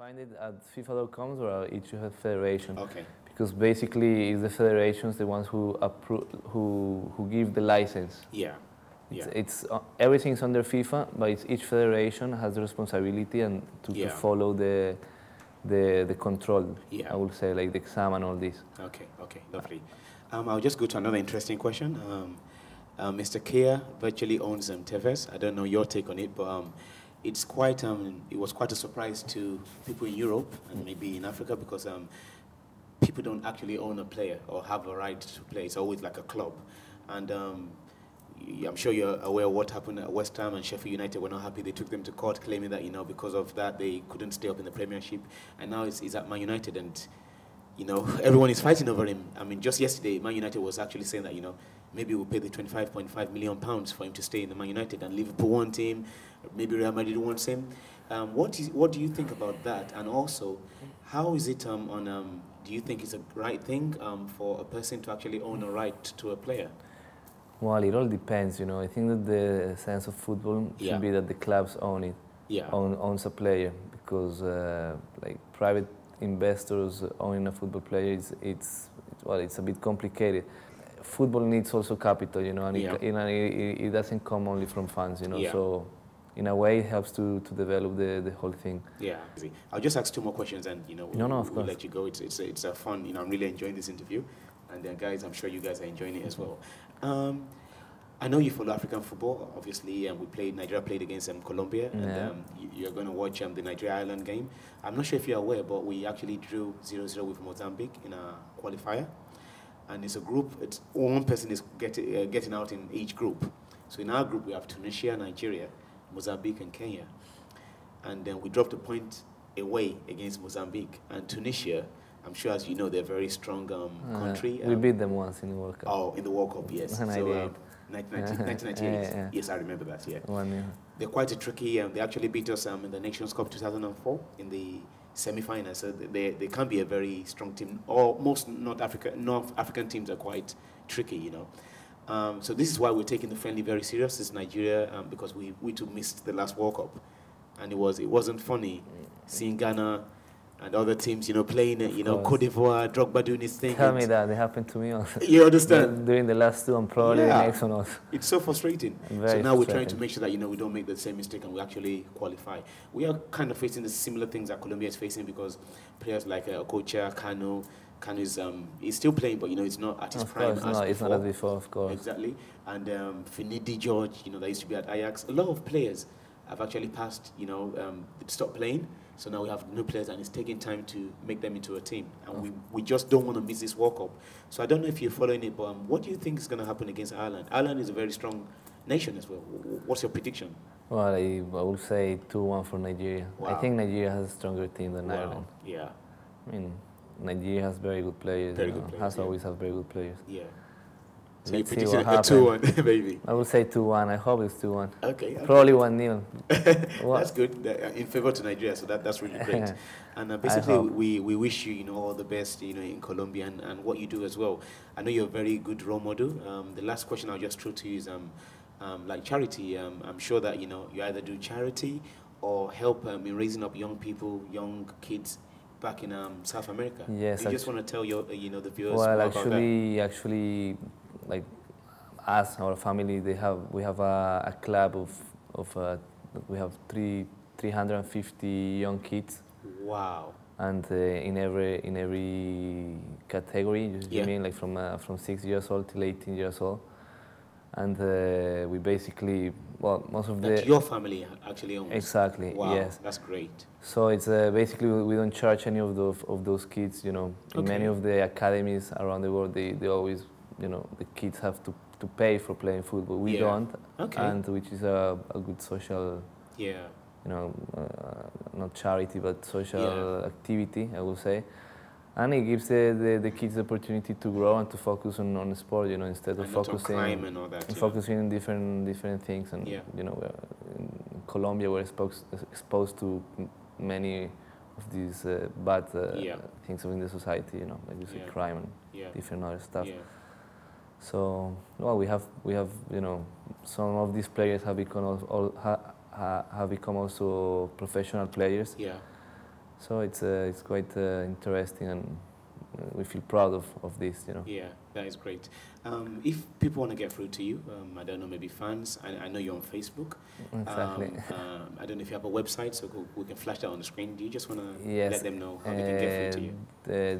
find it at FIFA.com or at each federation. Okay. Because basically, it's the federations the ones who who give the license. Yeah. It's everything's under FIFA, but each federation has the responsibility and to follow the control. Yeah. I would say, like the exam and all this. Okay. Okay. Lovely. I'll just go to another interesting question. Mr. Kia virtually owns Tevez. I don't know your take on it, but it's quite it was quite a surprise to people in Europe and maybe in Africa because people don't actually own a player or have a right to play. It's always like a club, and I'm sure you're aware of what happened at West Ham and Sheffield United were not happy. They took them to court, claiming that because of that they couldn't stay up in the Premiership, and now he's at Man United, and everyone is fighting over him. I mean, just yesterday, Man United was actually saying that maybe we'll pay the £25.5 million for him to stay in the Man United, and Liverpool want him, maybe Real Madrid wants him. What do you think about that? And also, how is it do you think it's a right thing for a person to actually own a right to a player? Well, it all depends, I think that the sense of football should be that the clubs own it, owns a player, because like private investors owning a football player, it's a bit complicated. Football needs also capital, and it doesn't come only from fans, so in a way it helps to develop the whole thing. Yeah. I'll just ask two more questions and we'll let you go. It's a fun, I'm really enjoying this interview, and guys, I'm sure you guys are enjoying it as well. I know you follow African football, obviously, and Nigeria played against Colombia, and you're going to watch the Nigeria-Ireland game. I'm not sure if you're aware, but we actually drew 0-0 with Mozambique in a qualifier. And it's a group, one person is getting out in each group. So in our group, we have Tunisia, Nigeria, Mozambique, and Kenya. And then we dropped a point away against Mozambique. And Tunisia, I'm sure as you know, they're a very strong country. We beat them once in the World Cup. Oh, in the World Cup, yes. 1998. Yes, I remember that, yeah. They're quite tricky. They actually beat us in the Nations Cup 2004 in the semi-finals. So they can be a very strong team. Or most North African teams are quite tricky, So this is why we're taking the friendly very serious. It's Nigeria because we too missed the last World Cup. And it wasn't funny seeing Ghana and other teams, playing, Cote d'Ivoire, Drogba doing his thing. Tell me that. It happened to me also. You understand? Doing the last two and probably the next one also. It's so frustrating. So now we're trying to make sure that, we don't make the same mistake and we actually qualify. We are kind of facing the similar things that Colombia is facing because players like Okocha, Kanu is he's still playing, but, he's not at his prime as before. It's not as before, of course. Exactly. And Finidi George, that used to be at Ajax. A lot of players have actually passed, stopped playing. So now we have new players, and it's taking time to make them into a team. And we just don't want to miss this World Cup. So I don't know if you're following it, but what do you think is going to happen against Ireland? Ireland is a very strong nation as well. What's your prediction? Well, I would say 2-1 for Nigeria. Wow. I think Nigeria has a stronger team than Ireland. Yeah. I mean, Nigeria has very good players. Always have very good players. Yeah. So let's you predicted a 2-1, maybe? I would say 2-1. I hope it's 2-1. Okay. Probably 1-0. That's good. In favor to Nigeria, so that's really great. And basically, we wish you, all the best, in Colombia and what you do as well. I know you're a very good role model. The last question I'll just throw to you is, like charity. I'm sure that, you either do charity or help in raising up young people, young kids back in South America. Yes. You just want to tell the viewers about that? Well, actually, like us, our family, we have a club we have 350 young kids. Wow. And in every category, you mean like from 6 years old till 18 years old. And we basically, most of your family actually owns. Exactly. Wow, yes. That's great. So it's basically we don't charge any of those kids. In many of the academies around the world, they always, the kids have to pay for playing football. We don't, and which is a good social, not charity but social activity, I would say. And it gives the kids the opportunity to grow and to focus on sport, instead of focusing crime and all that, focusing on different things. And in Colombia, we're exposed to many of these bad things in the society, like you say, crime and different other stuff. So, we have some of these players have become also professional players. So it's quite interesting, and we feel proud of this, you know. Yeah, that is great. If people want to get through to you, I don't know, maybe fans, I know you're on Facebook. Exactly. I don't know if you have a website, so we can flash that on the screen. Do you just want to let them know how they can get through to you? The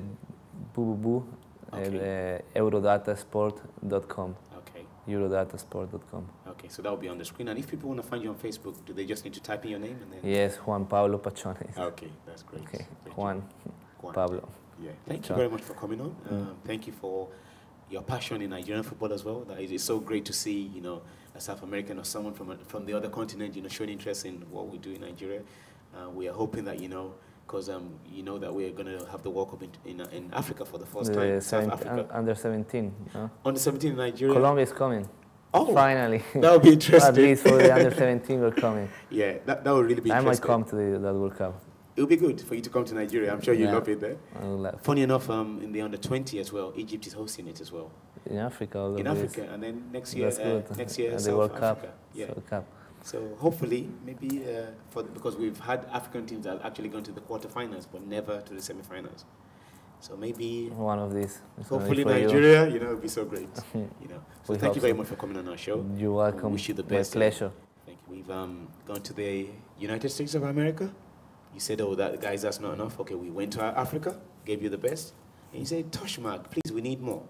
boo eurodatasport.com. Okay. Eurodatasport.com. Okay, so that will be on the screen. And if people want to find you on Facebook, do they just need to type in your name? And then Yes, Juan Pablo Pachon. Okay, that's great. Okay, Juan Pablo. Yeah, thank you very much for coming on. Thank you for your passion in Nigerian football as well. That is so great to see, you know, a South American or someone from the other continent, you know, showing interest in what we do in Nigeria. We are hoping that, you know, because you know that we are going to have the World Cup in Africa for the first time. South Africa. Under 17. No? Under 17 in Nigeria. Colombia is coming. Oh, finally. That would be interesting. At least for the under 17 we're coming. Yeah, that would really be interesting. I might come to that World Cup. It would be good for you to come to Nigeria. I'm sure you love it there. Funny enough, in the under 20 as well, Egypt is hosting it as well. In Africa, in Africa, and then next year, the South World Africa. Cup. Yeah. World Cup. So hopefully, maybe because we've had African teams that have actually gone to the quarterfinals, but never to the semifinals. So maybe one of these. Hopefully Nigeria, you know, would be so great. You know. So thank you very much for coming on our show. You're welcome. We wish you the best. My pleasure. Thank you. We've gone to the United States of America. You said, oh, guys, that's not enough. Okay, we went to Africa, gave you the best. And you said, Tosh Mag, please, we need more.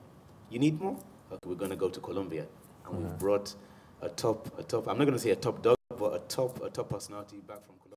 You need more? Okay, we're going to go to Colombia. And we've brought a top, I'm not going to say a top dog, but a top personality back from Colombia.